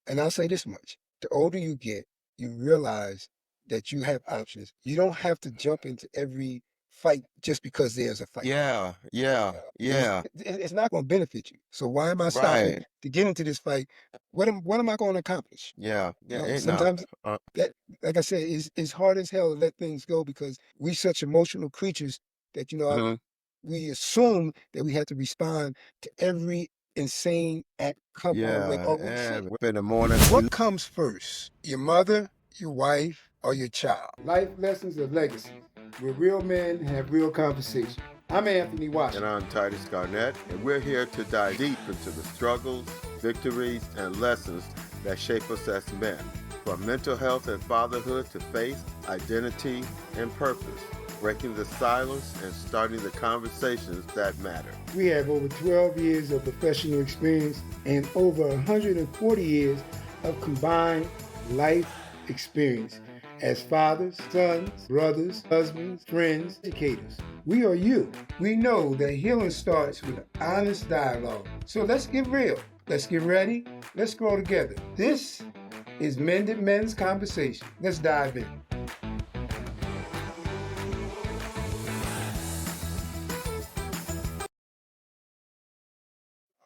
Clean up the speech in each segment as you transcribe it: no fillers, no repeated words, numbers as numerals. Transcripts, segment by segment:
And I'll say this much. The older you get, you realize that you have options. You don't have to jump into every fight just because there's a fight. Yeah, yeah, yeah. It's not going to benefit you. So why am I stopping Right. to get into this fight? What am I going to accomplish? Yeah. Yeah. Ain't no. Sometimes Uh, that, like I said, it's hard as hell to let things go because we such emotional creatures that mhm. we assume that we have to respond to every insane act come our way. Yeah. Or we And should. in the morning. What comes first? Your mother, your wife, or your child? Life lessons or legacies, where real men have real conversation. I'm Anthony And Washington. I'm Titus Garnett, and we're here to dive deep into the struggles, victories, and lessons that shape us as men. From mental health and fatherhood to faith, identity, and purpose, breaking the silence and starting the conversations that matter. We have over 12 years of professional experience and over 140 years of combined life experience as fathers, sons, brothers, husbands, friends, educators. We are you. We know that healing starts with honest dialogue. So let's get real. Let's get ready. Let's grow together. This is Mended Men's Conversation. Let's dive in.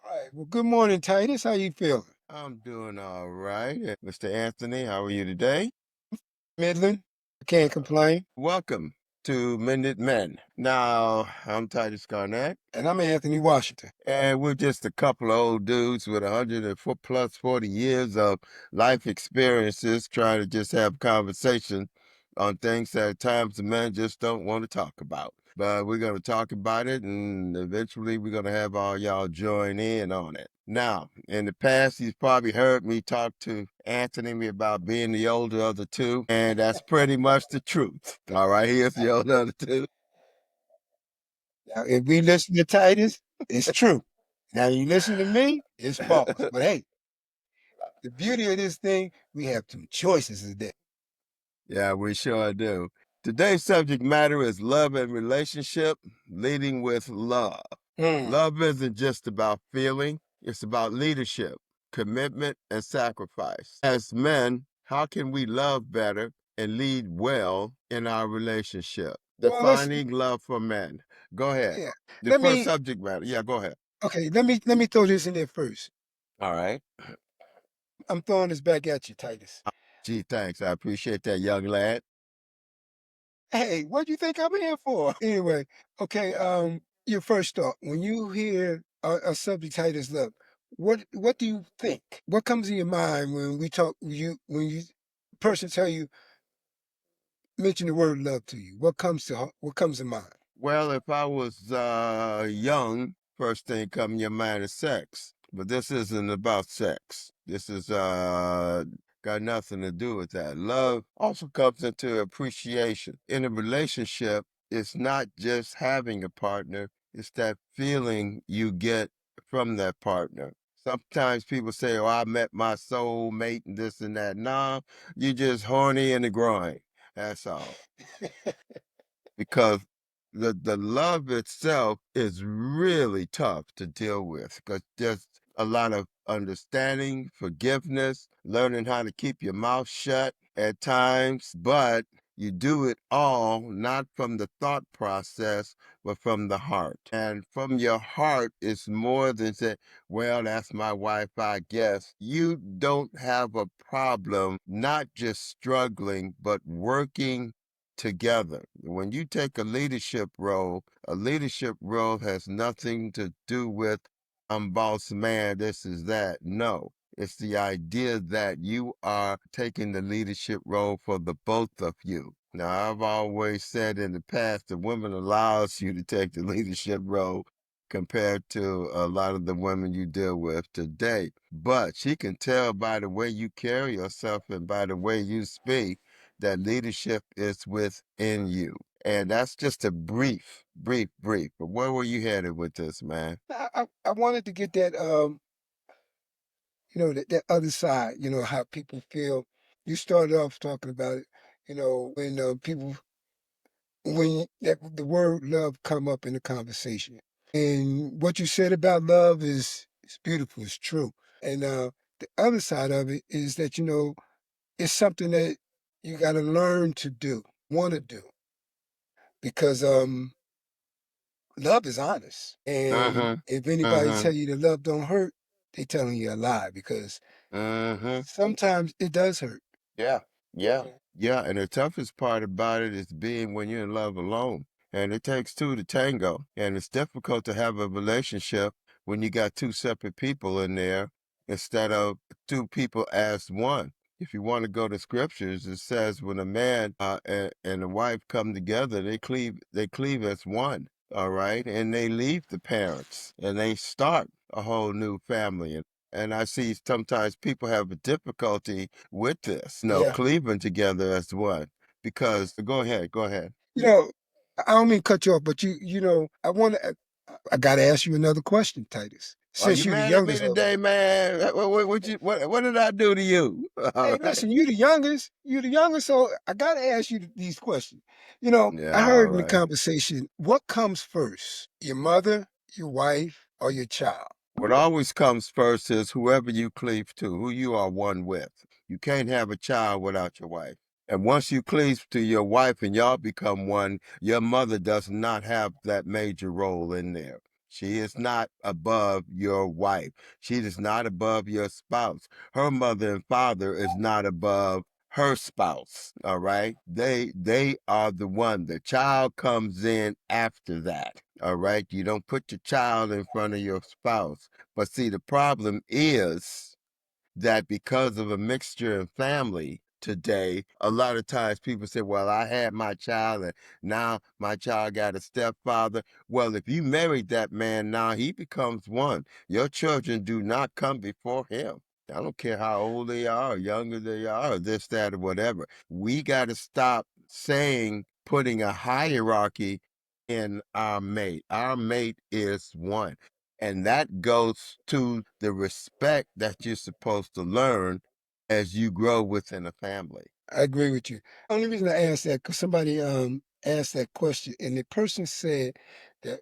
All right. Well, good morning, Titus. How you feeling? I'm doing all right. Mr. Anthony, how are you today? Midland. I can't complain. Welcome to Mended Men. Now, I'm Titus Garnett, And I'm Anthony Washington. and we're just a couple of old dudes with 104 plus 40 years of life experiences trying to just have conversation on things that at times the men just don't want to talk about. But we're going to talk about it, and eventually we're going to have all y'all join in on it. Now, in the past, you've probably heard me talk to Anthony about being the older of the two, and that's pretty much the truth. All right, here's the older of the two. Now, if we listen to Titus, it's true. Now, you listen to me, it's false. But hey, the beauty of this thing, we have two choices today. Yeah, we sure do. Today's subject matter is love and relationship, leading with love. Love isn't just about feeling, it's about leadership, commitment, and sacrifice. As men, how can we love better and lead well in our relationship? Well, let's Defining love for men. Go ahead. yeah. The Let first me subject matter. Yeah, go ahead. okay, let me throw this in there first. All right. I'm throwing this back at you, Titus. Gee, thanks. I appreciate that, young lad. Hey, what do you think I'm here for? Anyway, okay, your first thought. When you hear a subject Titus love, what do you think? What comes in your mind when we talk when you person tell you mention the word love to you? What comes to mind? Well, if I was young, first thing come in your mind is sex. But this isn't about sex. This is got nothing to do with that. Love also comes into appreciation. In a relationship, it's not just having a partner, it's that feeling you get from that partner. Sometimes people say, "Oh, I met my soul mate and this and that." Nah, you just horny in the groin. That's all, because the love itself is really tough to deal with because there's a lot of understanding, forgiveness, learning how to keep your mouth shut at times, but you do it all not from the thought process, but from the heart. And from your heart, it's more than say, well, that's my wife, I guess. You don't have a problem not just struggling, but working together. When you take a leadership role has nothing to do with I'm boss man, this is that. No, it's the idea that you are taking the leadership role for the both of you. Now, I've always said in the past, the woman allows you to take the leadership role compared to a lot of the women you deal with today. But she can tell by the way you carry yourself and by the way you speak that leadership is within you. And that's just a brief. But where were you headed with this, man? I wanted to get that that other side, how people feel. You started off talking about it, when people when the word love come up in the conversation. And what you said about love is beautiful, it's true. And The other side of it is that, it's something that you got to learn to do, want to do, because love is honest. And Mm-hmm. if anybody Mm-hmm. tell you that love don't hurt, they telling you a lie, because Mm-hmm. sometimes it does hurt. Yeah, yeah, yeah. And the toughest part about it is being when you're in love alone. And it takes two to tango. And it's difficult to have a relationship when you got two separate people in there instead of two people as one. If you want to go to scriptures, it says when a man and a wife come together, they cleave as one. All right. And they leave the parents and they start a whole new family. And I see sometimes people have a difficulty with this, Yeah. cleaving together as one. Because go ahead, go ahead. You know, I don't mean to cut you off, but I want to. I got to ask you another question, Titus. Are Since you you're the mad at me youngest, today, man? What did I do to you? All hey, right. listen, you the youngest. You the youngest, so I got to ask you these questions. I Yeah, all heard in the right. conversation, what comes first, your mother, your wife, or your child? What always comes first is whoever you cleave to, who you are one with. You can't have a child without your wife. And once you cleave to your wife and y'all become one, your mother does not have that major role in there. She is not above your wife. She is not above your spouse. Her mother and father is not above her spouse. All right. They are the one. The child comes in after that. All right. You don't put your child in front of your spouse. But see, the problem is that because of a mixture in family today, a lot of times people say, well, I had my child and now my child got a stepfather. Well, if you married that man now, he becomes one. Your children do not come before him. I don't care how old they are, or younger they are, or this, that, or whatever. We got to stop saying, putting a hierarchy in our mate. Our mate is one. And that goes to the respect that you're supposed to learn as you grow within a family. I agree with you. Only reason I asked that because somebody asked that question, and the person said that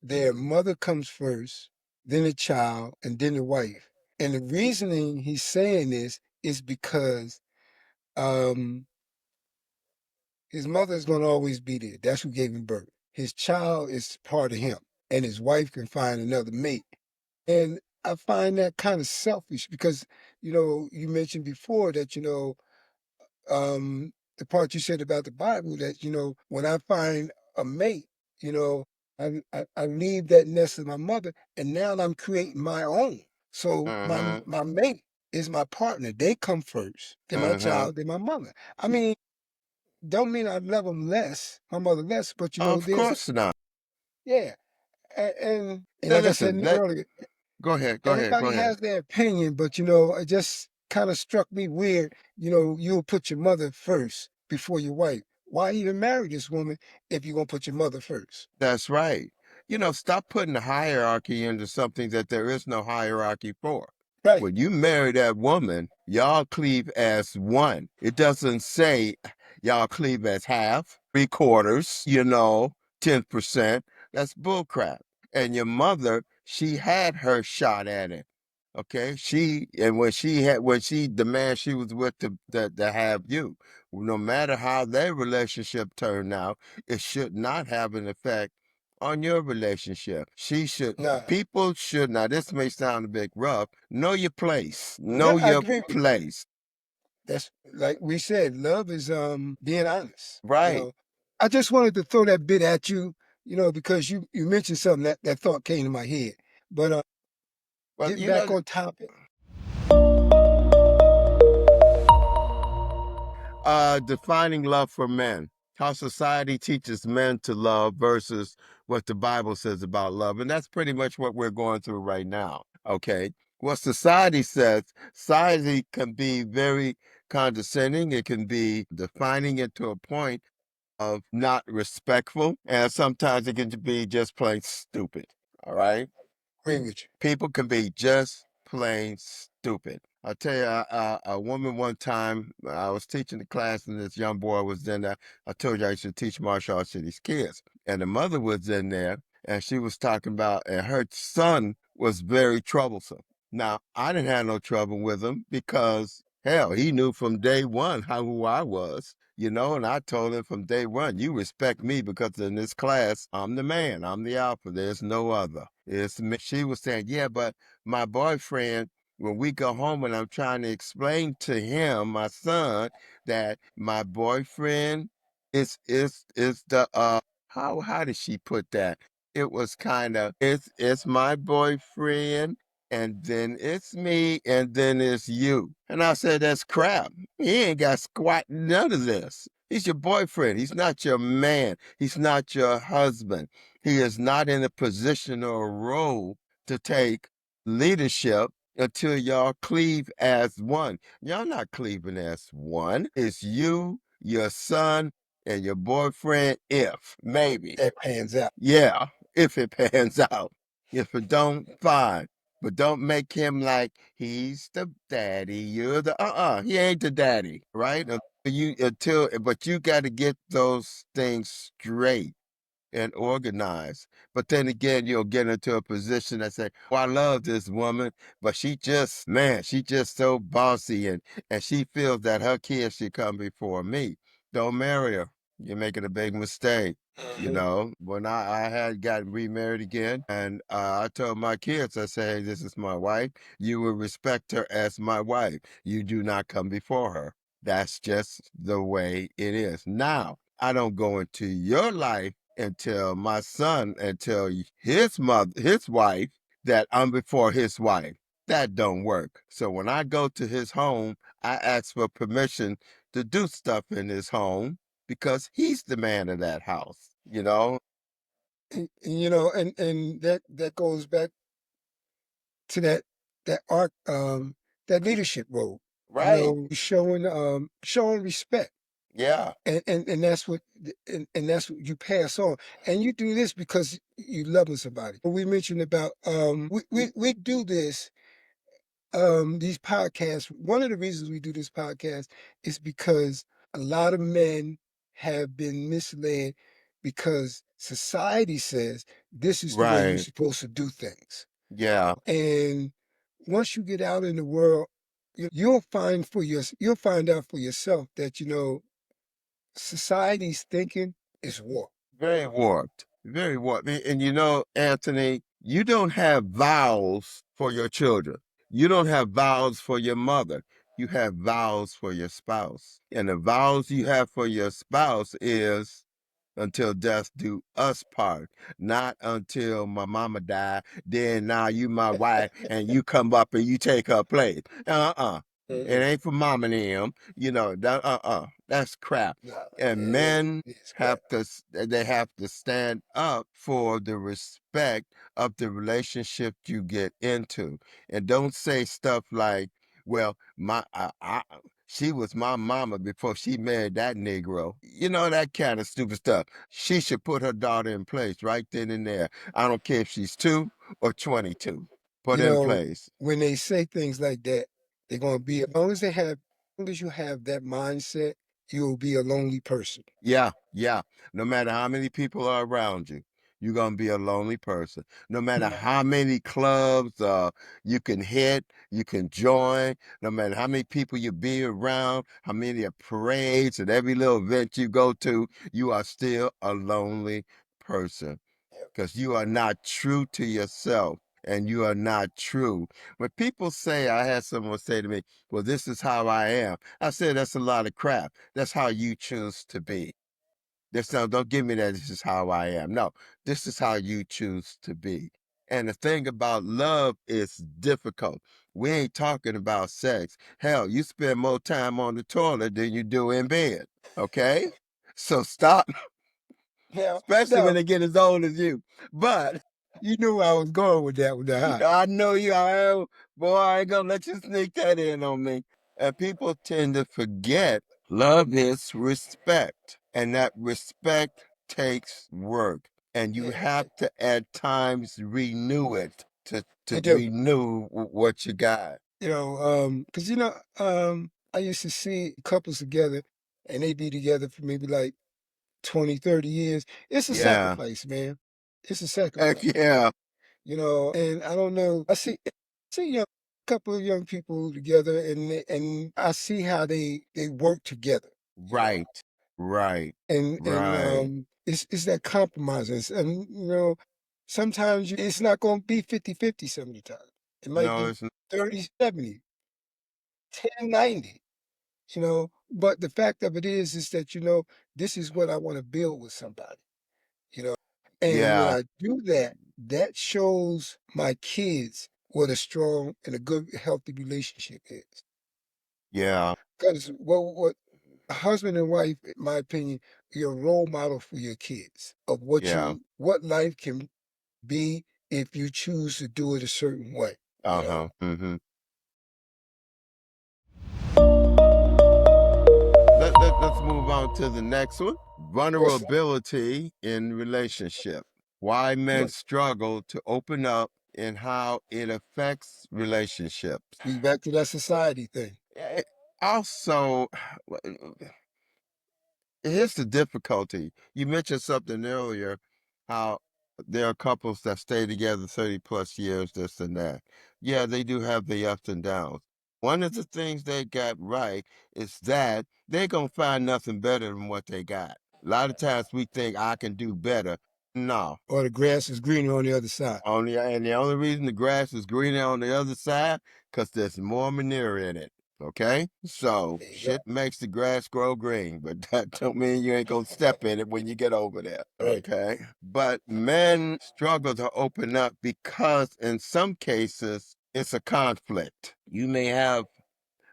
their mother comes first, then the child, and then the wife. And the reasoning he's saying this is because um, his mother is going to always be there. That's who gave him birth. His child is part of him, and his wife can find another mate. And I find that kind of selfish because, you mentioned before that, the part you said about the Bible that, when I find a mate, you know, I leave that nest of my mother and now I'm creating my own. So my Mm-hmm. my mate is my partner. They come first. Then my Mm-hmm. child, then my mother. I mean, don't mean I love them less, my mother less, but Of there's course not. yeah. And Now like I said listen, earlier, go ahead, go ahead, go everybody ahead. has their opinion, but it just kind of struck me weird. You'll put your mother first before your wife. Why even marry this woman if you're gonna put your mother first? That's right. Stop putting a hierarchy into something that there is no hierarchy for. Right. When you marry that woman, y'all cleave as one. It doesn't say y'all cleave as half, three quarters, 10%. That's bullcrap. And your mother, she had her shot at it. Okay. And the man she was with to have you, no matter how their relationship turned out, it should not have an effect on your relationship. Nah. People should, now this may sound a bit rough, know your place. Yeah, Know I your agree with you. place. That's like we said, love is being honest. Right. I just wanted to throw that bit at you, because you mentioned something that thought came to my head. But Well, getting back on topic, defining love for men. How society teaches men to love versus what the Bible says about love. And that's pretty much what we're going through right now. Okay. What society says, society can be very condescending. It can be defining it to a point of not respectful. And sometimes it can be just plain stupid. All right. agree with you. People can be just plain stupid. I'll tell you, a woman one time, I was teaching the class and this young boy was in there. I told you I used to teach martial arts to these kids. And the mother was in there and she was talking about, and her son was very troublesome. Now, I didn't have no trouble with him because hell, he knew from day one who I was, and I told him from day one, you respect me because in this class, I'm the man, I'm the alpha. There's no other. It's me. She was saying, yeah, but my boyfriend, when we go home and I'm trying to explain to him, my son, that my boyfriend is the how did she put that? It was kind of it's my boyfriend and then it's me, and then it's you. And I said, that's crap. He ain't got squat none of this. He's your boyfriend. He's not your man. He's not your husband. He is not in a position or a role to take leadership until y'all cleave as one. Y'all not cleaving as one. It's you, your son, and your boyfriend, if maybe. That pans out. Yeah, if it pans out. If it don't, fine. But don't make him like he's the daddy. You're the he ain't the daddy, right? But you got to get those things straight and organized. But then again, you'll get into a position that say, "Oh, I love this woman, but she just so bossy, and she feels that her kids should come before me. Don't marry her. You're making a big mistake." When I had gotten remarried again, and I told my kids, I say, "Hey, this is my wife. You will respect her as my wife. You do not come before her. That's just the way it is." Now, I don't go into your life until his wife, that I'm before his wife. That don't work. So when I go to his home, I ask for permission to do stuff in his home because he's the man of that house. And that goes back to that arc that leadership role. Right. Showing respect. Yeah. And that's and that's what you pass on. And you do this because you love somebody. We mentioned about we do this these podcasts. One of the reasons we do this podcast is because a lot of men have been misled because society says this is the way you're Right. supposed to do things. Yeah. And once you get out in the world, you'll find out for yourself that society's thinking is warped. Very warped. Very warped. And Anthony, you don't have vows for your children. You don't have vows for your mother. You have vows for your spouse. And the vows you have for your spouse is until death do us part, not until my mama die. Then now you my wife, and you come up and you take her place. It ain't for mama and them. That's crap. No, And it men is crap. they have to stand up for the respect of the relationship you get into, and don't say stuff like, well, she was my mama before she married that Negro. That kind of stupid stuff. She should put her daughter in place right then and there. I don't care if she's 2 or 22. Put You in know, place. when they say things like that, they're gonna be as long as you have that mindset, you'll be a lonely person. Yeah, yeah. No matter how many people are around you, you're gonna be a lonely person. No matter how many clubs you can hit, you can join, no matter how many people you be around, how many parades and every little event you go to, you are still a lonely person because you are not true to yourself and you are not true. When people say, I had someone say to me, well, this is how I am. I said, that's a lot of crap. That's how you choose to be. Don't give me that. This is how I am. No, this is how you choose to be. And the thing about love is difficult. We ain't talking about sex. Hell, you spend more time on the toilet than you do in bed. Okay? So stop, Now, especially when no, they get as old as you. But you knew where I was going with that, huh? I know you are. Boy, I ain't gonna let you sneak that in on me. And people tend to forget love is respect. And that respect takes work. And you have to at times renew it to I do. renew what you got. Because I used to see couples together, and they be together for maybe like 20, 30 years. It's a Yeah. sacrifice, man. It's a Heck sacrifice. yeah. And I don't know. I see, couple of young people together, and I see how they work together. Right. Right. And Right. it's that compromises, and sometimes it's not going to be 50-50. Some of the time it might No, be it's 30-70, 10-90. But the fact of it is that this is what I want to build with somebody. you know and when yeah, I do that, that shows my kids what a strong and a good healthy relationship is. yeah, Because what a husband and wife, in my opinion, you're a role model for your kids of yeah. what life can be if you choose to do it a certain way. You know. Uh-huh. Mm-hmm. Let's move on to the next one. Yes, sir. Vulnerability in relationship. Why men Right. struggle to open up and how it affects relationships. We back to that society thing. Eh, Also, here's the difficulty. You mentioned something earlier, how there are couples that stay together 30 plus years, this and that. Yeah, they do have the ups and downs. One of the things they got right is that they're going to find nothing better than what they got. A lot of times we think I can do better. No, Or the grass is greener on the other side. and the only reason the grass is greener on the other side, because there's more manure in it. Okay? So There you go. shit makes the grass grow green, but that don't mean you ain't gonna step in it when you get over there. Right. Okay? But men struggle to open up because in some cases it's a conflict. You may have,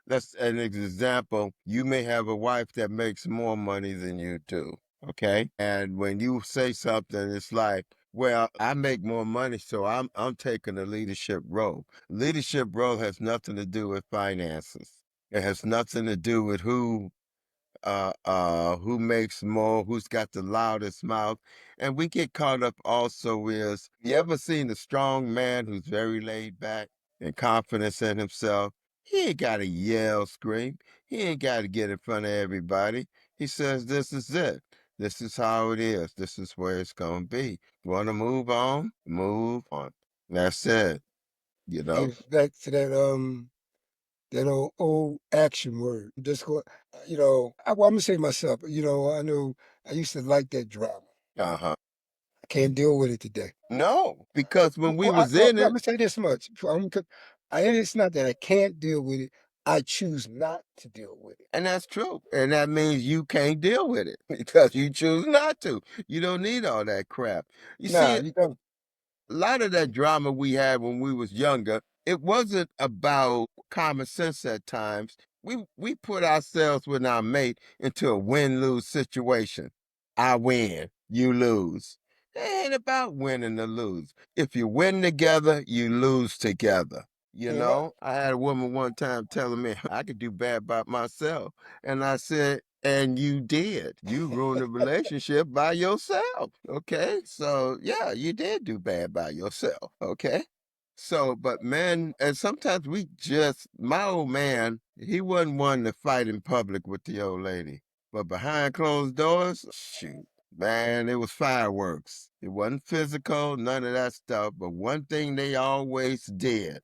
that's an example. You may have a wife that makes more money than you do. Okay. And when you say something, it's like, well, I make more money, so I'm taking a leadership role. Leadership role has nothing to do with finances. It has nothing to do with who makes more, who's got the loudest mouth. And we get caught up also is, you ever seen a strong man who's very laid back and confidence in himself? He ain't got to yell, scream. He ain't got to get in front of everybody. He says, this is it. This is how it is. This is where it's going to be. Want to move on? Move on. That's it, you know? It's back to that old action word. Just go. Well, I'm gonna say myself. I know I used to like that drama. Uh-huh. I can't deal with it today. No, because when we Well, was well, in I'm it, gonna say this much. It's not that I can't deal with it. I choose not to deal with it. and that's true. And that means you can't deal with it because you choose not to. You don't need all that crap. You Nah, see, you don't. a lot of that drama we had when we was younger, it wasn't about common sense at times. We put ourselves with our mate into a win-lose situation. I win, you lose. It ain't about winning or lose. If you win together, you lose together. Yeah. I had a woman one time telling me I could do bad by myself. And I said, and you did. You ruined the relationship by yourself. Okay. So, yeah, you did do bad by yourself. Okay. So, but men, and sometimes my old man, he wasn't one to fight in public with the old lady. But behind closed doors, shoot, man, it was fireworks. It wasn't physical, none of that stuff. But one thing they always did,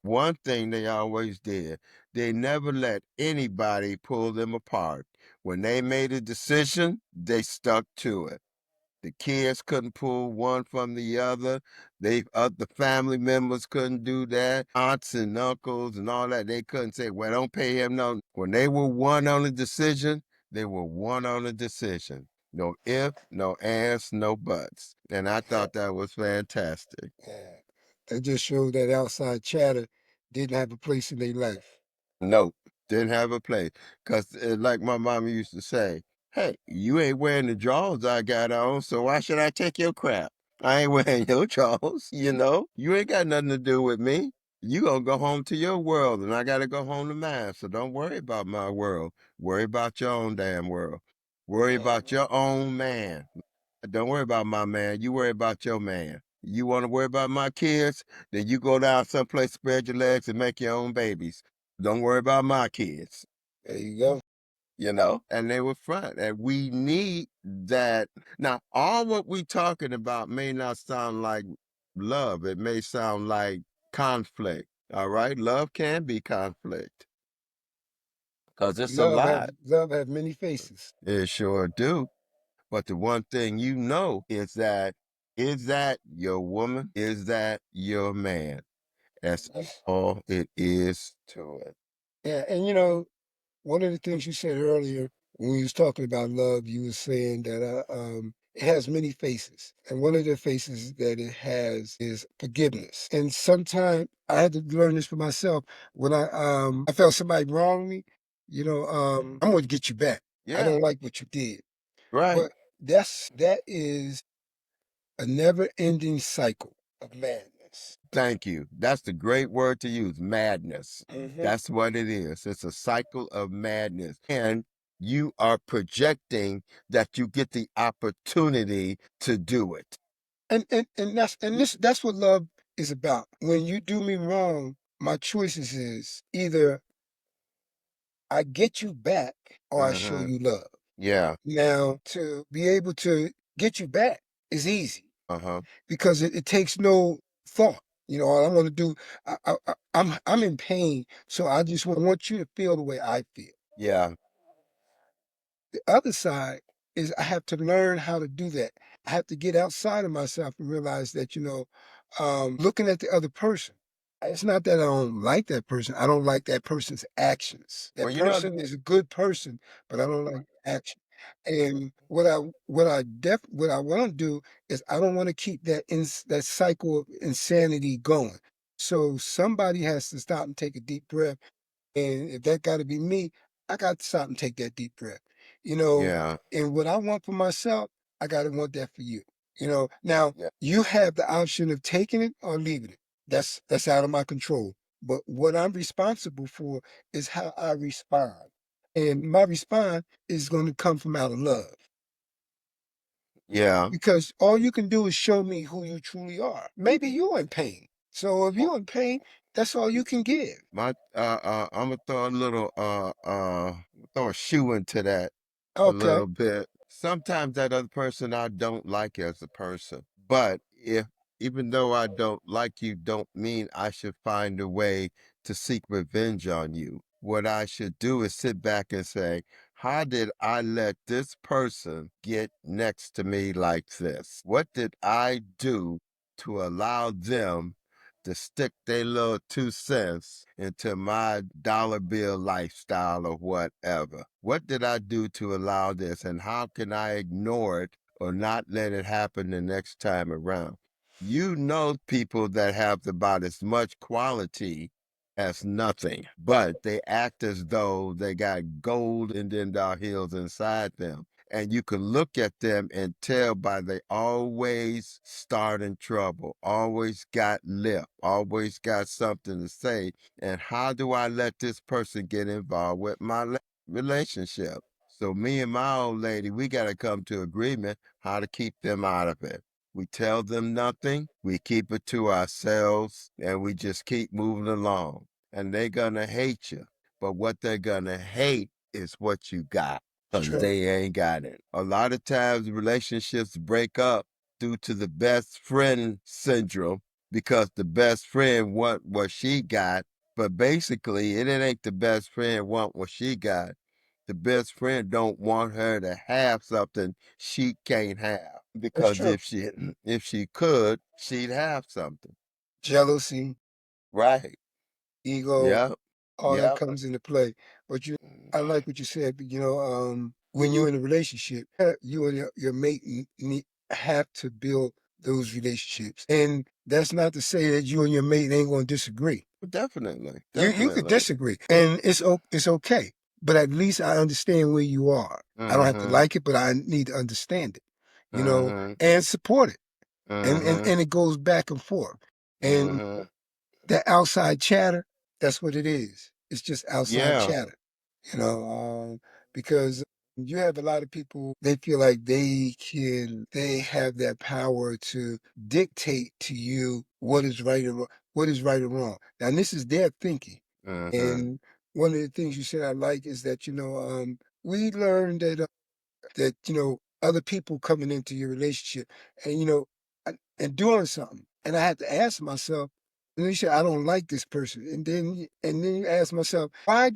they never let anybody pull them apart. When they made a decision, they stuck to it. The kids couldn't pull one from the other. The family members couldn't do that. Aunts and uncles and all that, they couldn't say, "Well, don't pay him no." When they were one on a decision, they were one on a decision. No if, no ands, no buts. And I thought that was fantastic. Yeah. That just showed that outside chatter didn't have a place in their life. Nope, didn't have a place. Because, like my mama used to say, hey, you ain't wearing the drawers I got on, so why should I take your crap? I ain't wearing your drawers, you know? You ain't got nothing to do with me. You gonna go home to your world, and I gotta go home to mine. So don't worry about my world. Worry about your own damn world. Worry about Mhm. your own man. Don't worry about my man. You worry about your man. You want to worry about my kids? Then you go down someplace, spread your legs, and make your own babies. Don't worry about my kids, There you go. and they were front. And we need that. Now, all what we talking about may not sound like love. It may sound like conflict. All right, love can be conflict because it's a lot. Love have many faces. It sure do. But the one thing you know is that your woman? Is that your man? That's all it is to it. Yeah, and one of the things you said earlier when we was talking about love, you was saying that it has many faces, and one of the faces that it has is forgiveness. And sometimes I had to learn this for myself. When I felt somebody wronged me, I'm going to get you back. I Yeah, don't like what you did, right. but that is a never-ending cycle of madness. Thank you. That's the great word to use, madness. Hmm. That's what it is. It's a cycle of madness. And you are projecting that you get the opportunity to do it. That's what love is about. When you do me wrong, my choices is either I get you back or I show Uh-huh. you love. Yeah. Now, to be able to get you back is easy Uh-huh. because it takes no thought. All I want to do, I'm in pain, so I just want you to feel the way I feel. Yeah. The other side is I have to learn how to do that. I have to get outside of myself and realize that, looking at the other person, it's not that I don't like that person. I don't like that person's actions. Well, That you know, person is a good person, but I don't like the action. And what I want to do is I don't want to keep that cycle of insanity going. So somebody has to stop and take a deep breath, and if that got to be me, I got to stop and take that deep breath. You know, yeah. and what I want for myself, I got to want that for you. Now Yeah. you have the option of taking it or leaving it. That's out of my control. But what I'm responsible for is how I respond. And my response is going to come from out of love Yeah. because all you can do is show me who you truly are. Maybe you're in pain. So if you're in pain, that's all you can give. I'm gonna throw a little throw a shoe into that a Okay. little bit. Sometimes that other person I don't like as a person. But if even though I don't like you, don't mean I should find a way to seek revenge on you. What I should do is sit back and say, how did I let this person get next to me like this? What did I do to allow them to stick their little 2 cents into my dollar bill lifestyle or whatever? What did I do to allow this, and how can I ignore it or not let it happen the next time around? You know, people that have about as much quality as nothing, but they act as though they got gold in their heels inside them. And you can look at them and tell by they always starting trouble, always got lip, always got something to say. And how do I let this person get involved with my relationship? So me and my old lady, we got to come to agreement how to keep them out of it. We tell them nothing, we keep it to ourselves, and we just keep moving along. And they're gonna hate you. But what they're gonna hate is what you got, because True. they ain't got it. A lot of times relationships break up due to the best friend syndrome because the best friend want what she got, but basically it ain't the best friend want what she got. The best friend don't want her to have something she can't have That's because true. if she could, she'd have something. Jealousy, Right. ego, Yep. all that Yep. comes into play. But I like what you said. When you're in a relationship, you and your mate have to build those relationships, and that's not to say that you and your mate ain't going to disagree. Definitely. You could Definitely. disagree, and it's okay. But at least I understand where you are. I don't have to Mm-hmm. like it, but I need to understand it. Mm-hmm. And support it, Mm-hmm. and it goes back and forth. And Mm-hmm. that outside chatter, that's what it is. It's just outside Yeah. chatter, because you have a lot of people, they feel like they have that power to dictate to you what is right or wrong. Now, this is their thinking. Mm-hmm. And one of the things you said I like is that, we learned that, other people coming into your relationship and, and doing something. And I had to ask myself, And you say, I don't like this person. And then you ask myself, why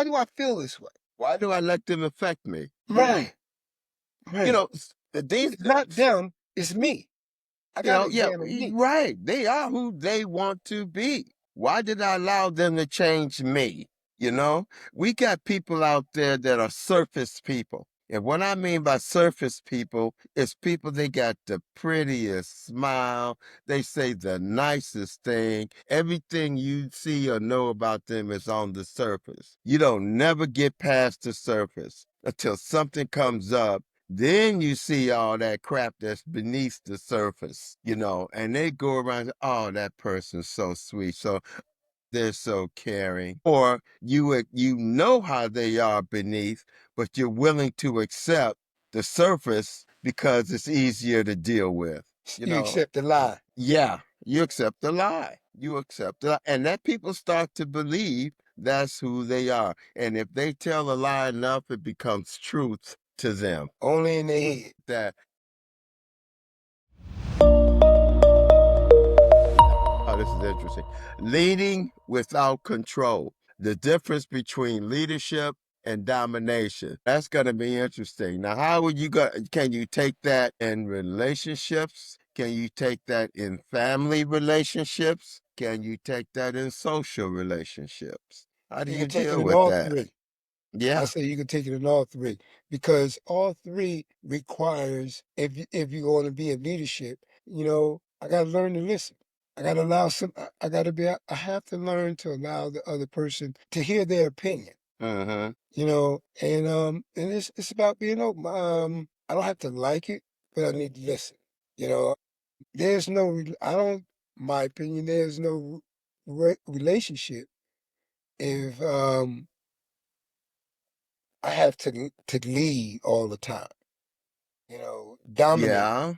do I feel this way? Why do I let them affect me? Right. You Right. know, these, It's not them, it's me. I you gotta know, yeah, examine me. right. They are who they want to be. Why did I allow them to change me? You know, we got people out there that are surface people. And what I mean by surface people is people, they got the prettiest smile. They say the nicest thing. Everything you see or know about them is on the surface. You don't never get past the surface until something comes up. Then you see all that crap that's beneath the surface, and they go around, oh, that person's so sweet. So they're so caring. Or you know how they are beneath, but you're willing to accept the surface because it's easier to deal with. You accept the lie. Yeah, you accept the lie. You accept the lie. And that people start to believe that's who they are. And if they tell a lie enough, it becomes truth to them. Only in their head. That, oh, this is interesting. Leading without control. The difference between leadership and domination. That's going to be interesting. Now, how would you go? Can you take that in relationships? Can you take that in family relationships? Can you take that in social relationships? How do You you can take it deal in with all that? three. I Yeah. say you can take it in all three because all three requires if you're going to be in leadership, I got to learn to listen. I got to allow I got to be. I have to learn to allow the other person to hear their opinion. Uh-huh. And it's about being open. I don't have to like it, but I need to listen. You know, there's no. I don't. My opinion. There's no relationship if I have to lead all the time. Dominate. Yeah.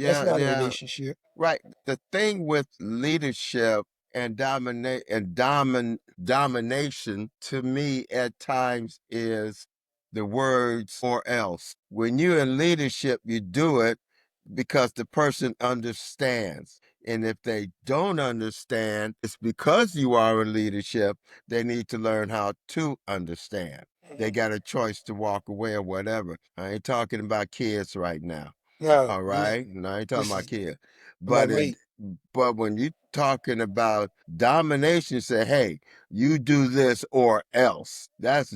That's Yeah, not a yeah. relationship. Right. The thing with leadership and domination to me at times is the words or else. When you're in leadership, you do it because the person understands. And if they don't understand, it's because you are in leadership, they need to learn how to understand. They got a choice to walk away or whatever. I ain't talking about kids right now. No, All right. No, I ain't talking this about is kids. about But weight. when you talking about domination, say, hey, you do this or else. That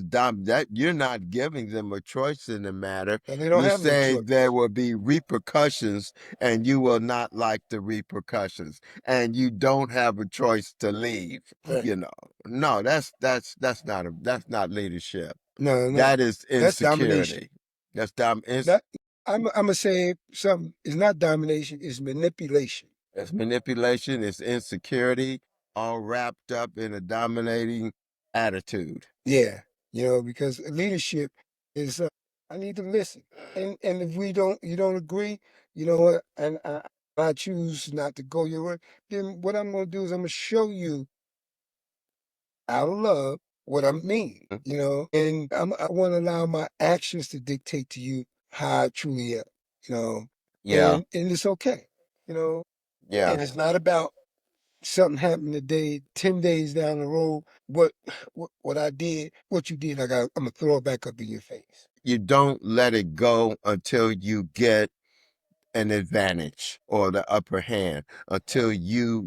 you're not giving them a choice in the matter. And they don't You have no say choice. there will be repercussions and you will not like the repercussions. And you don't have a choice to leave. Right. No, that's not leadership. No, no, That is that's domination. insecurity. That's dom it's That I'm gonna say something. It's not domination. It's manipulation. It's manipulation, it's insecurity, all wrapped up in a dominating attitude. Yeah, because leadership is. I need to listen, and if you don't agree, you know what? And I choose not to go your way. Then what I'm gonna do is I'm gonna show you out of love what I mean. Mm, And I want to allow my actions to dictate to you how I truly am. You know, yeah, and it's okay. yeah. And it's not about something happened today, 10 days down the road. What I did, what you did, I'm gonna throw it back up in your face. You don't let it go until you get an advantage or the upper hand, until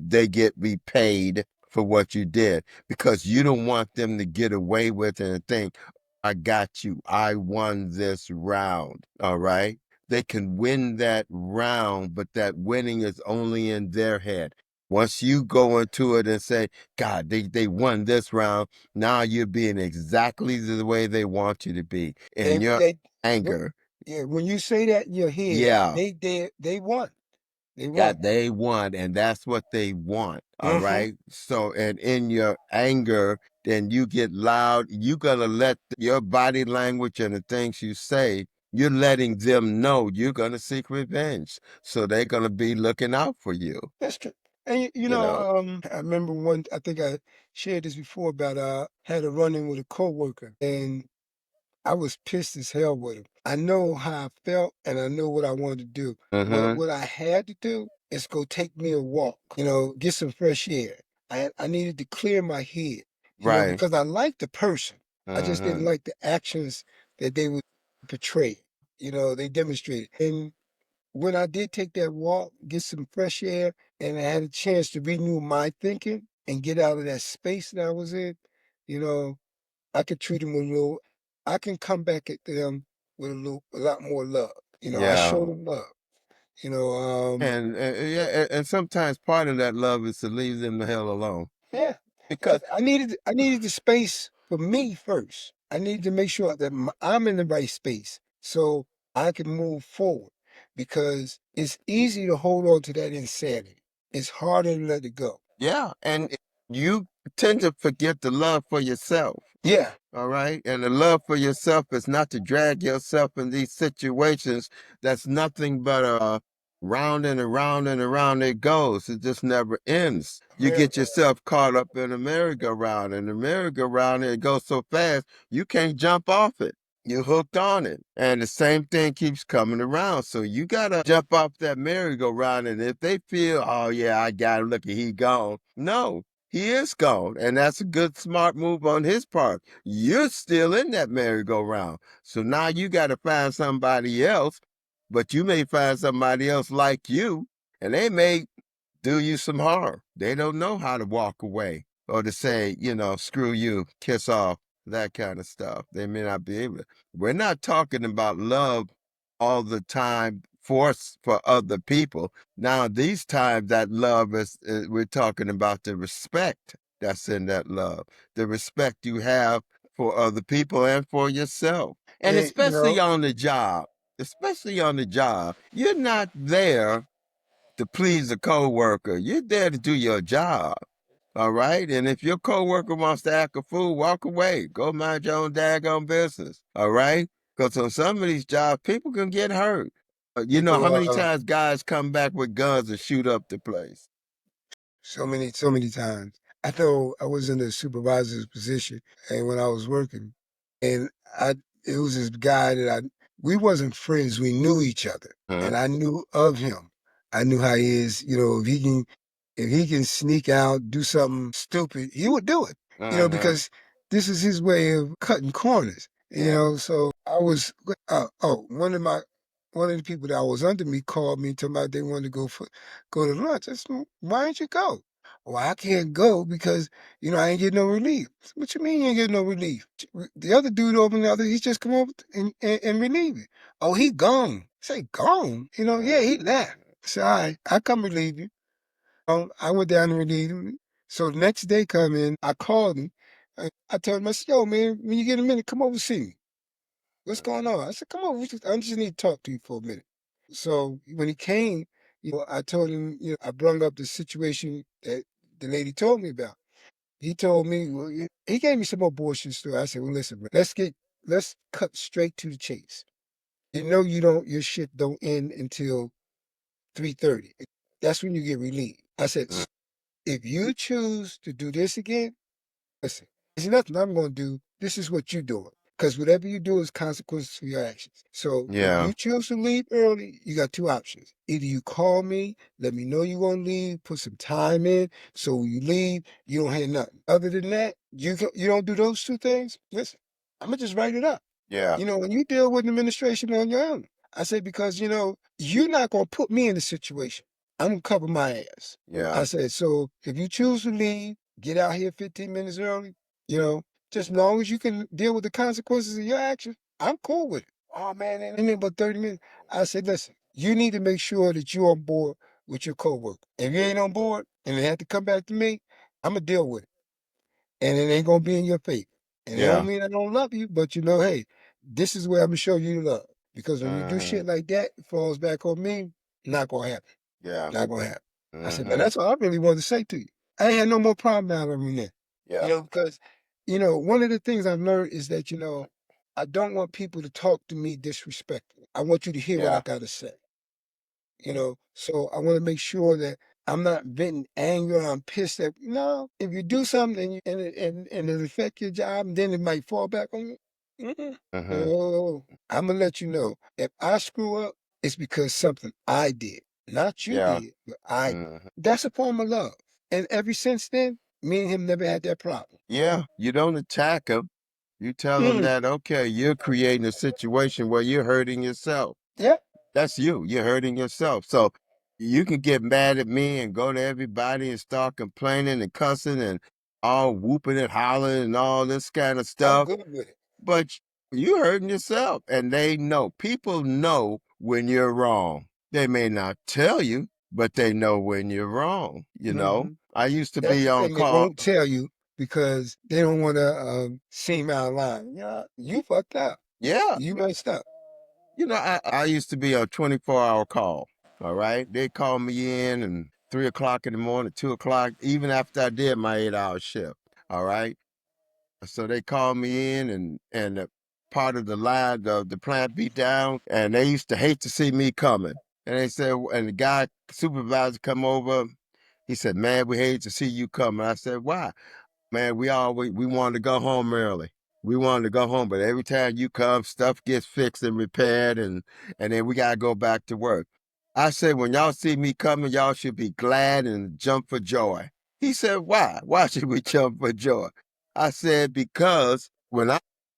they get repaid for what you did, because you don't want them to get away with it and think, I got you. I won this round. All right. They can win that round, but that winning is only in their head. Once you go into it and say, God, they won this round, now you're being exactly the way they want you to be. They And your they what anger, yeah, when you say that in your head, yeah, they won. They yeah, won. they want, and that's what they want. All Mm-hmm. right. So, and in your anger, then you get loud. You're going to let your body language and the things you say, you're letting them know you're going to seek revenge. So they're going to be looking out for you, That's true. And you know? I remember I think I shared this before about had a run in with a coworker and I was pissed as hell with him. I know how I felt and I know what I wanted to do. Mm-hmm. What I had to do Let's go take me a walk, get some fresh air. I needed to clear my head, Right. because I liked the person. I just didn't Uh-huh. like the actions that they would portray. They demonstrated. And when I did take that walk, get some fresh air, and I had a chance to renew my thinking and get out of that space that I was in, you know, I could treat them with a little, I can come back at them with a lot more love. I Yeah. show them love. You know, Yeah, and sometimes part of that love is to leave them the hell alone. yeah, Because I needed the space for me first. I needed to make sure that I'm in the right space so I can move forward because it's easy to hold on to that insanity. It's harder to let it go. yeah, and you tend to forget the love for yourself. Yeah, All right. And the love for yourself is not to drag yourself in these situations that's nothing but round and around and around it goes. It just never ends. You get America. yourself caught up in a merry-go-round, and the merry-go-round, it goes so fast, you can't jump off it. You're hooked on it. And the same thing keeps coming around. So you got to jump off that merry-go-round. And if they feel, oh, yeah, I got him, look, he gone. No, he is gone. And that's a good, smart move on his part. You're still in that merry-go-round. So now you got to find somebody else, but you may find somebody else like you, and they may do you some harm. They don't know how to walk away or to say, screw you, kiss off, that kind of stuff. They may not be able to. We're not talking about love all the time for other people. Now, these times that love we're talking about the respect that's in that love, the respect you have for other people and for yourself. And And, especially on the job, you're not there to please a coworker. You're there to do your job. All right. And if your coworker wants to act a fool, walk away. Go mind your own daggone business. All right. Because on some of these jobs, people can get hurt. You know how people, many times guys come back with guns and shoot up the place? so many times. I know I was in a supervisor's position, and when I was working, and I, it was this guy that we wasn't friends. We knew each other, Huh? and I knew of him. I knew how he is. If he can sneak out, do something stupid, he would do it. Uh-huh. Because this is his way of cutting corners. Yeah. So I was. One of the people that was under me called me, told me they wanted to go to lunch. I said, "Well, why don't you go?" Well, I can't go because I ain't getting no relief. What you mean you ain't getting no relief? The other dude over there, he just come over and relieve it. Oh, he gone. Say gone. Yeah, he left. So I come relieve you. I went down and relieved him. So the next day come in, I called him. I told him, I said, yo, man, when you get a minute, come over and see me. What's going on? I said, come over. I just need to talk to you for a minute. So when he came, I told him, I brought up the situation that the lady told me about. He told me, well, he gave me some more bullshit story. I said, well, listen, man, let's cut straight to the chase. Your shit don't end until 3:30. That's when you get relieved. I said, if you choose to do this again, listen, there's nothing I'm going to do. This is what you're doing. Because whatever you do is consequences for your actions. So if Yeah. you choose to leave early, you got two options. Either you call me, let me know you're going to leave, put some time in. So when you leave, you don't have nothing. Other than that, you don't do those two things. Listen, I'm going to just write it up. Yeah. When you deal with administration on your own. I said, because, you're not going to put me in a situation. I'm going to cover my ass. Yeah. I said, so if you choose to leave, get out here 15 minutes early, you know, just as long as you can deal with the consequences of your actions, I'm cool with it. Oh man, ain't but 30 minutes. I said, listen, you need to make sure that you're on board with your coworker. If you ain't on board and they have to come back to me, I'm gonna deal with it. And it ain't gonna be in your favor. And it don't Yeah. mean I don't love you, but hey, this is where I'm gonna show you love. Because when you do Uh-huh. shit like that, it falls back on me, not gonna happen. Yeah. Not gonna happen. I said, man, Uh-huh. that's all I really wanted to say to you. I ain't had no more problem now every minute. Yeah. Because, one of the things I've learned is that, I don't want people to talk to me disrespectful. I want you to hear what I Yeah. gotta say. So I want to make sure that I'm not venting anger. I'm pissed at no. If you do something and it affect your job, then it might fall back on you. Mm-mm. Uh-huh. No, I'm gonna let you know if I screw up, it's because something I did. Not you Yeah. did, but I did. Mhm. That's a form of love. And ever since then, me and him never had that problem. Yeah. You don't attack them. You tell them Mm, that, okay, you're creating a situation where you're hurting yourself. yeah. That's you. You're hurting yourself. So you can get mad at me and go to everybody and start complaining and cussing and all whooping and hollering and all this kind of I'm stuff. good with it. But you hurting yourself. And they know. People know when you're wrong. They may not tell you, but they know when you're wrong. Hmm. I used to That's be the on thing they call. won't tell you because they don't want to seem out of line. Yeah, you fucked up. Yeah. You messed up. I used to be on 24-hour call. All right. They call me in and 3 o'clock in the morning, 2 o'clock, even after I did my 8 hour shift. All right. So they called me in and part of the line, the plant beat down, and they used to hate to see me coming. And they said, and the guy supervisor come over, he said, man, we hate to see you coming. I said, why? Man, we wanted to go home early. We wanted to go home, but every time you come, stuff gets fixed and repaired, and then we gotta go back to work. I said, when y'all see me coming, y'all should be glad and jump for joy. He said, why? Why should we jump for joy? I said, because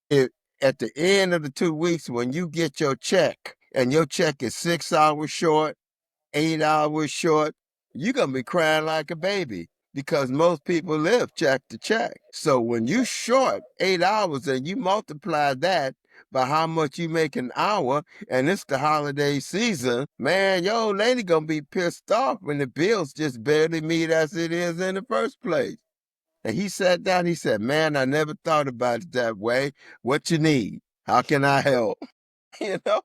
it, at the end of the 2 weeks, when you get your check and your check is 6 hours short, 8 hours short, you're gonna be crying like a baby because most people live check to check. So when you short 8 hours and you multiply that by how much you make an hour, and it's the holiday season, man, your old lady gonna be pissed off when the bills just barely meet as it is in the first place. And he sat down, he said, man, I never thought about it that way. What you need? How can I help? You know?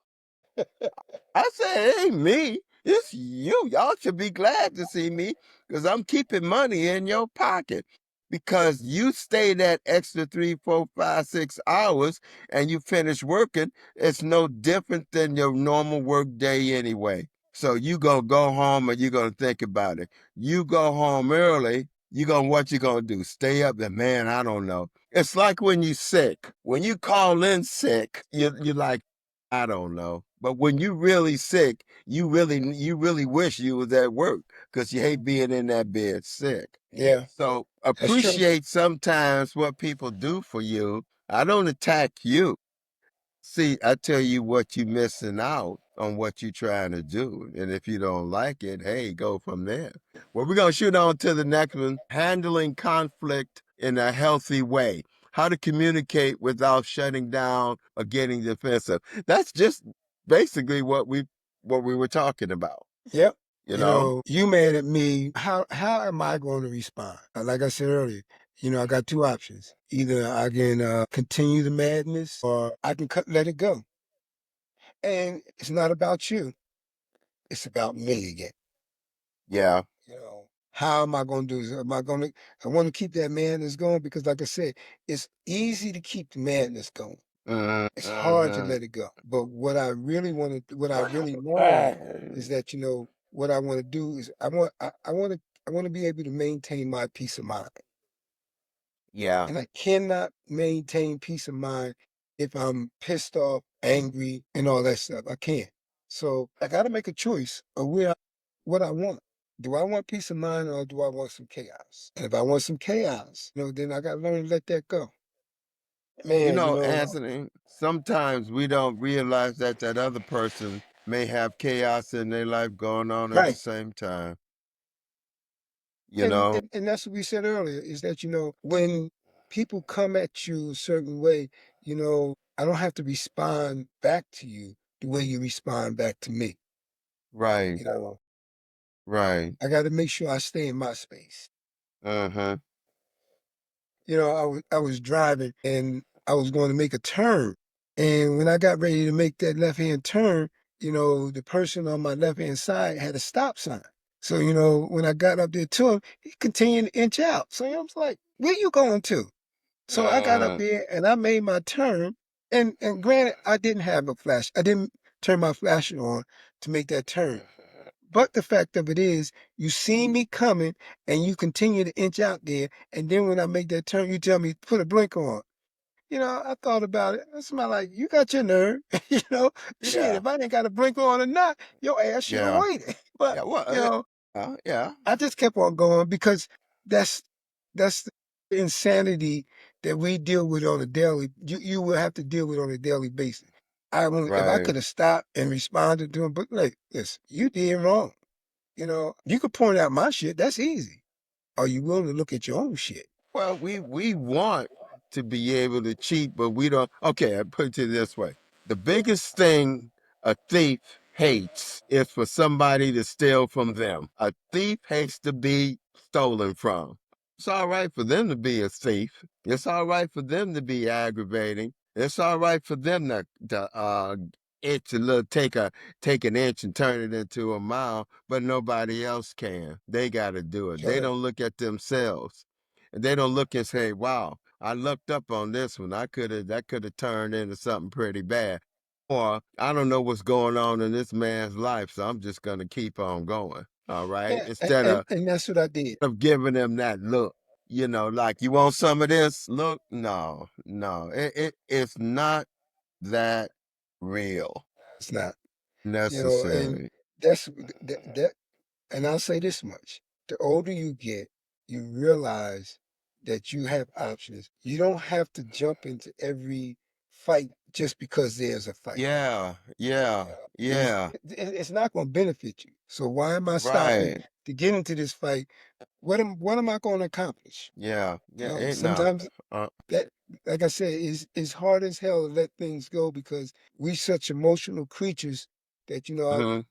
I said, it ain't me. It's you. Y'all should be glad to see me because I'm keeping money in your pocket because you stay that extra 3, 4, 5, 6 hours and you finish working. It's no different than your normal work day anyway. So you gonna go home and you're gonna think about it. You go home early. What you gonna do? Stay up and man, I don't know. It's like when you sick. When you call in sick, you like, I don't know. But when you really sick, you really wish you was at work because you hate being in that bed sick. Yeah, So that's true. appreciate sometimes what people do for you. I don't attack you. See, I tell you what you missing out on what you trying to do. And if you don't like it, hey, go from there. Well, we're gonna shoot on to the next one. Handling conflict in a healthy way. How to communicate without shutting down or getting defensive. That's just basically what we were talking about, Yep. you know? You mad at me. How am I going to respond? Like I said earlier, I got two options. Either I can continue the madness or I can let it go. And it's not about you. It's about me again. Yeah. How am I going to do this? I want to keep that madness going because, like I said, it's easy to keep the madness going. It's hard to Uh-huh. let it go. But what I really want is that, what I want to do is I want to be able to maintain my peace of mind. Yeah. And I cannot maintain peace of mind if I'm pissed off, angry, and all that stuff. I can't. So I got to make a choice of what I want. Do I want peace of mind or do I want some chaos? And if I want some chaos, then I got to learn to let that go. Man, Anthony, sometimes we don't realize that that other person may have chaos in their life going on at the right. same time, you And, know? and and that's what we said earlier is that when people come at you a certain way, I don't have to respond back to you the way you respond back to me. Right, You know, right. I got to make sure I stay in my space. Uh-huh. I was driving and I was going to make a turn, and when I got ready to make that left hand turn, the person on my left hand side had a stop sign. So when I got up there to him, he continued to inch out. So I was like, "Where you going to?" So I got up Uh-huh. there and I made my turn. And granted, I didn't have a flash. I didn't turn my flasher on to make that turn. But the fact of it is, you see me coming and you continue to inch out there. And then when I make that turn, you tell me, put a blink on. I thought about it. That's my like, you got your nerve, Shit, Yeah, if I didn't got to blink on or not, your ass should have yeah, waited. But yeah. Well, yeah, I just kept on going because that's that's the insanity that we deal with on a daily. You will have to deal with on a daily basis. If I right. could have stopped and responded to him, but like, listen, you did wrong. You could point out my shit. That's easy. Are you willing to look at your own shit? Well, we want to be able to cheat, but we don't. Okay, I put it this way: the biggest thing a thief hates is for somebody to steal from them. A thief hates to be stolen from. It's all right for them to be a thief. It's all right for them to be aggravating. It's all right for them to inch a little, take an inch and turn it into a mile, but nobody else can. They got to do it. They Correct. don't look at themselves. And they don't look and say, wow, I looked up on this one. That could have turned into something pretty bad. Or I don't know what's going on in this man's life, so I'm just gonna keep on going. All right. Yeah, and, Instead and, and that's what I did. of giving them that look, like you want some of this? Look, no, no. It's not that real. It's not, and Necessary. that's that. And I'll say this much: the older you get, you realize that you have options. You don't have to jump into every fight just because there's a fight. Yeah, yeah, yeah. It's not going to benefit you. So why am I stopping Right. to get into this fight? What am I going to accomplish? Yeah. Yeah. Ain't no. Sometimes Uh, that, like I said, is hard as hell to let things go because we such emotional creatures that mhm.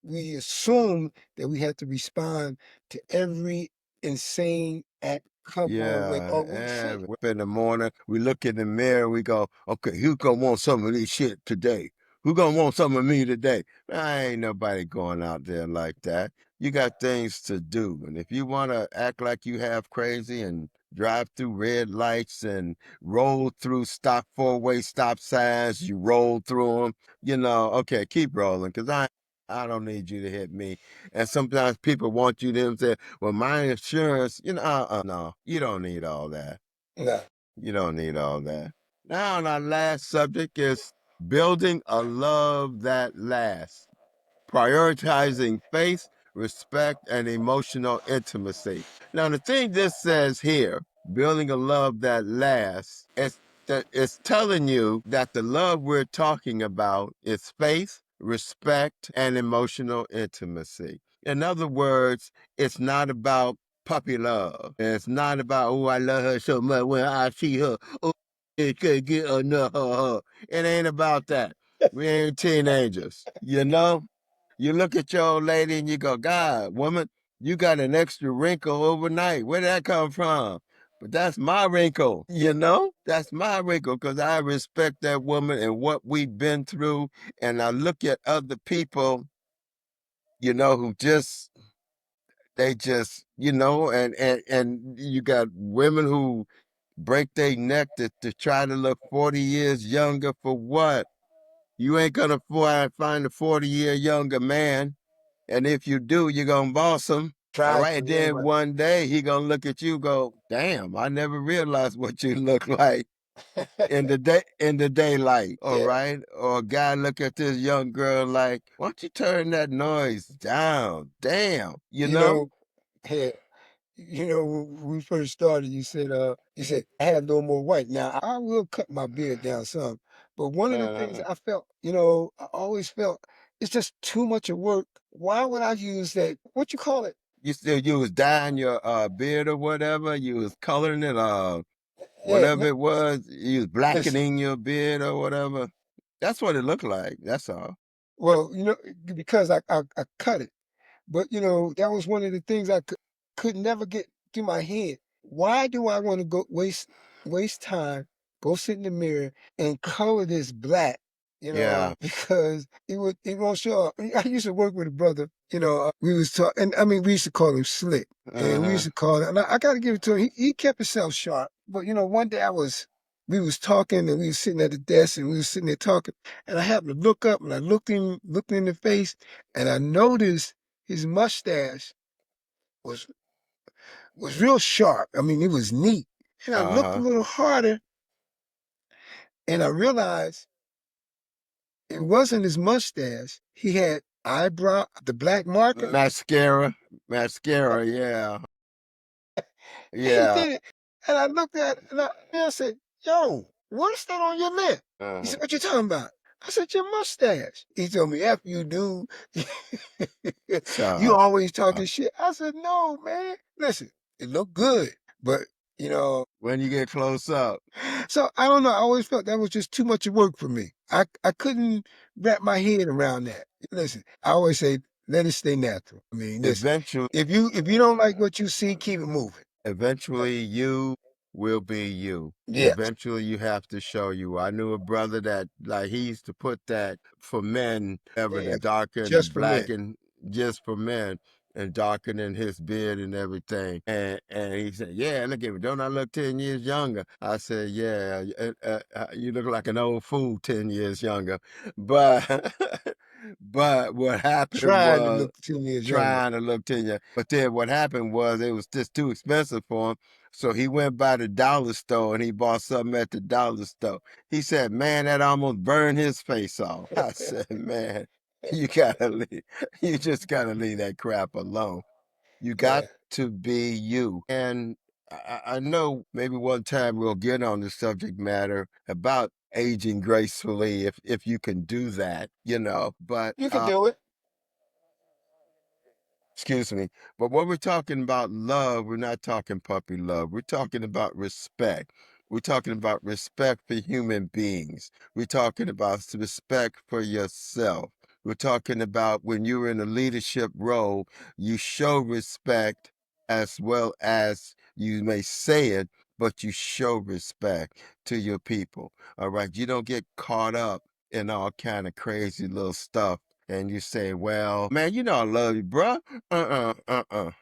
we assume that we have to respond to every insane act come our way. Yeah, Or we and should. we wake up in the morning, we look in the mirror, we go, okay, who gonna want some of this shit today? Who gonna want some of me today? I ain't nobody going out there like that. You got things to do. And if you wanna act like you have crazy and drive through red lights and roll through stop four-way stop signs, you roll through them, okay, keep rolling, because I don't need you to hit me. And sometimes people want you to say, well, my insurance, no, you don't need all that. Nah, You don't need all that. Now, and our last subject is building a love that lasts, prioritizing faith, respect, and emotional intimacy. Now, the thing this says here, building a love that lasts, it's telling you that the love we're talking about is faith, respect, and emotional intimacy. In other words, it's not about puppy love. It's not about, oh, I love her so much when I see her. Oh, it could get enough of her. It ain't about that. We ain't teenagers, You look at your old lady and you go, God, woman, you got an extra wrinkle overnight. Where did that come from? But that's my wrinkle, That's my wrinkle because I respect that woman and what we've been through. And I look at other people, who they just, and you got women who break their neck to try to look 40 years younger for what? You ain't gonna find a 40-year younger man. And if you do, you're gonna boss him. All try right. to. And Yeah, then one day he gonna look at you, go, damn, I never realized what you look like in the daylight. All yeah. right. Or a guy look at this young girl like, why don't you turn that noise down? Damn, You know, hey, when we first started, you said I have no more white. Now I will cut my beard down some, but one of the things Uh, I felt, I always felt it's just too much of work. Why would I use that? What you call it? you was dyeing your beard or whatever, you was coloring it, Yeah, whatever it was, you was listen. blackening your beard or whatever. That's what it looked like. That's all. Well, because I cut it. But that was one of the things I could never get through my head. Why do I want to go waste time, go sit in the mirror and color this black? Yeah. Because it won't show up. I used to work with a brother. We was talking, and I mean we used to call him Slick, and we Uh-huh. used to call it. And I got to give it to him. He kept himself sharp. But one day we was talking, and we was sitting at the desk, and we was sitting there talking, and I happened to look up, and I looked in the face, and I noticed his mustache was was real sharp. I mean, it was neat. And I looked a Uh-huh. little harder, And I realized it wasn't his mustache. He had eyebrow, the black marker. Mascara, yeah. He Yeah. did it. And I looked at it and I said, yo, what's that on your lip? He Uh-huh. said, what you talking about? I said, your mustache. He told me, F you, dude. You So always talking shit. I said, no, man. Listen, it looked good. But, you know, when you get close up, so I don't know. I always felt that was just too much work for me. I couldn't wrap my head around that. Listen, I always say, let it stay natural. I mean, listen, eventually if you don't like what you see, keep it moving. eventually you will be you. Yes. Eventually you have to show you. I knew a brother that like he used to put that for men ever to Yeah. darken Just and for men. blacken just for men and darkening his beard and everything. And he said, yeah, look at me. Don't I look 10 years younger? I said, yeah, you look like an old fool 10 years younger. But but what happened Trying to was look 2 years younger. trying to look 10 years. But then what happened was it was just too expensive for him. So he went by the dollar store and he bought something at the dollar store. He said, man, that almost burned his face off. I said, man, you gotta leave. You just gotta leave that crap alone. You got Yeah. to be you. And I know maybe one time we'll get on the subject matter about aging gracefully if you can do that, But You can do it. excuse me. But when we're talking about love, we're not talking puppy love. We're talking about respect. We're talking about respect for human beings. We're talking about respect for yourself. We're talking about when you're in a leadership role, you show respect as well as you may say it, but you show respect to your people. All right. You don't get caught up in all kind of crazy little stuff and you say, well, man, I love you, bruh.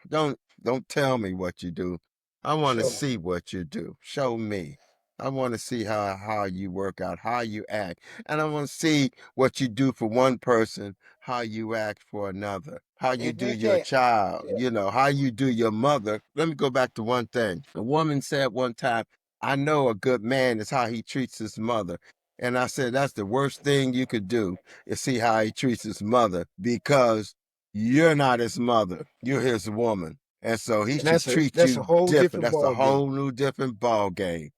Don't tell me what you do. I want to Show me. see what you do. Show me. I want to see how you work out, how you act. And I want to see what you do for one person, how you act for another, how you If do you your can't, child, yeah. how you do your mother. Let me go back to one thing. A woman said one time, I know a good man is how he treats his mother. And I said, that's the worst thing you could do is see how he treats his mother because you're not his mother. You're his woman. And so he And should treat that's a you whole different. different That's a ball game. whole new different ball game.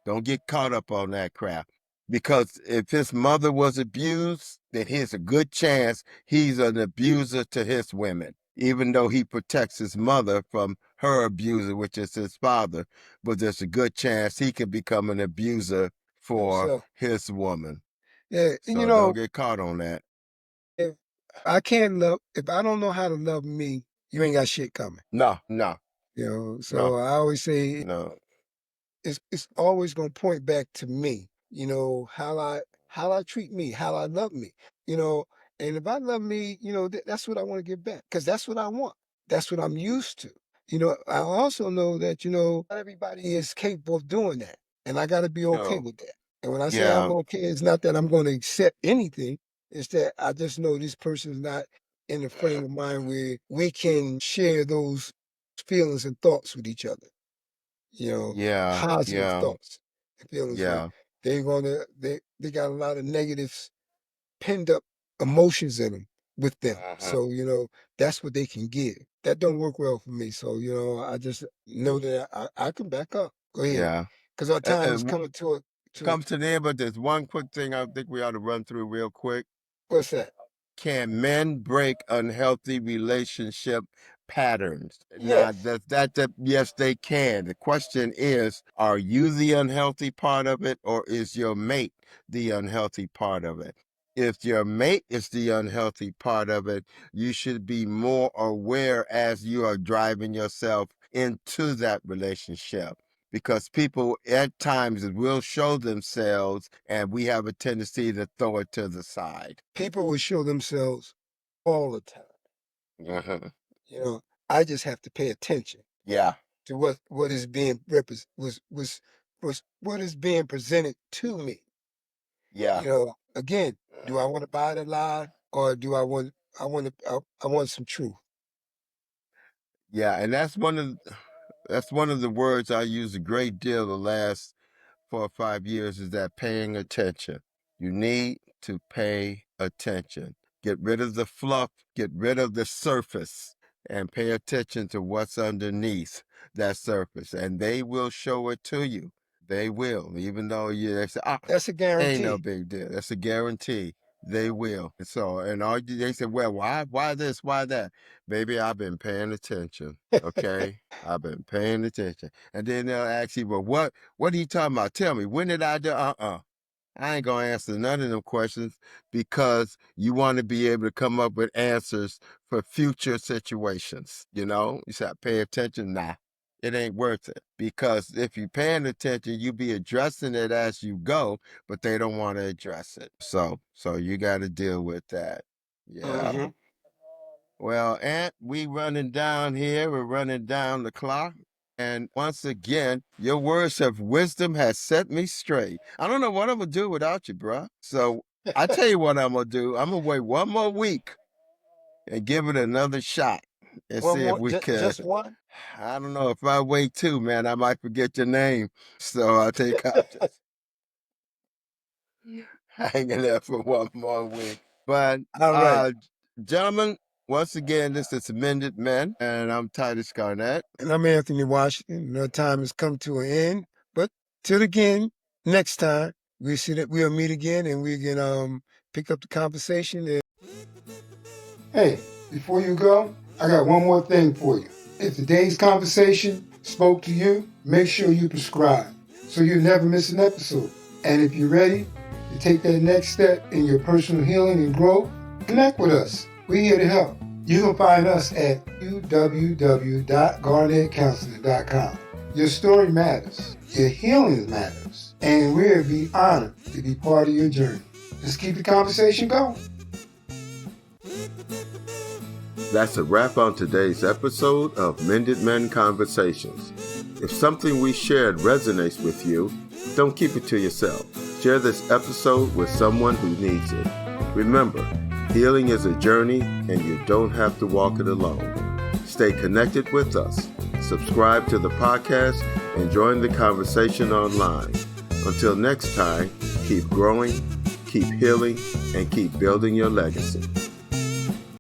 Don't get caught up on that crap. Because if his mother was abused, then here's a good chance he's an abuser to his women, even though he protects his mother from her abuser, which is his father. But there's a good chance he can become an abuser for Himself. his woman. Yeah. And So don't get caught on that. if I can't love, if I don't know how to love me, you ain't got shit coming. No, no, So no, I always say no. it's always gonna point back to me. How I treat me, how I love me. You know, and if I love me, that's what I want to give back because that's what I want. That's what I'm used to. I also know that not everybody is capable of doing that, and I got to be okay No. with that. And when I say I'm Yeah, okay, it's not that I'm going to accept anything. It's that I just know this person's not in the frame of mind where we can share those feelings and thoughts with each other you know, yeah, positive yeah, thoughts and feelings. Like yeah. they got a lot of negative pinned up emotions in them with them. Uh-huh. So, that's what they can give. That don't work well for me. So, I just know that I can back up. Go ahead. Yeah. Because our time is And coming to come to the end, but there's one quick thing I think we ought to run through real quick. what's that? Can men break unhealthy relationship patterns? Now, Yes. yes, they can. The question is, are you the unhealthy part of it, or is your mate the unhealthy part of it? If your mate is the unhealthy part of it, you should be more aware as you are driving yourself into that relationship because people at times will show themselves and we have a tendency to throw it to the side. People will show themselves all the time. Uh-huh. You know, I just have to pay attention Yeah, to what is being was what is being presented to me. yeah, Again, do I want to buy the lie or do I want some truth? yeah, and that's one of the words I use a great deal the last 4 or 5 years is that paying attention. You need to pay attention. Get rid of the fluff, get rid of the surface, and pay attention to what's underneath that surface. And they will show it to you. They will, even though they say, That's a guarantee. ain't no big deal. That's a guarantee. They will. And they say, well, why this, why that? Baby, I've been paying attention. Okay, I've been paying attention. And then they'll ask you, well, what are you talking about? Tell me, when did I do? I ain't gonna answer none of them questions because you want to be able to come up with answers for future situations. You say, pay attention. Nah, it ain't worth it, because if you're paying attention, you be addressing it as you go, but they don't want to address it. So you got to deal with that. Yeah. Mhm. Well, Aunt, we running down here. We're running down the clock. And once again, your words of wisdom has set me straight. I don't know what I'm going to do without you, bruh. So I tell you what I'm going to do. I'm going to wait one more week and give it another shot and One see if more, we can. just one. I don't know. If I wait two, man, I might forget your name. So I think I'll just hang in there for one more week. But, All right. Gentlemen, once again, this is Mended Men, and I'm Titus Garnett. And I'm Anthony Washington. Our time has come to an end. But till again, next time, we'll meet again and we can pick up the conversation. Hey, before you go, I got one more thing for you. If today's conversation spoke to you, make sure you subscribe so you never miss an episode. And if you're ready to take that next step in your personal healing and growth, connect with us. We're here to help. You can find us at www.garnettcounseling.com. Your story matters. Your healing matters. And we'll be honored to be part of your journey. Let's keep the conversation going. That's a wrap on today's episode of Mended Men Conversations. If something we shared resonates with you, don't keep it to yourself. Share this episode with someone who needs it. Remember, healing is a journey and you don't have to walk it alone. Stay connected with us. Subscribe to the podcast and join the conversation online. Until next time, keep growing, keep healing, and keep building your legacy.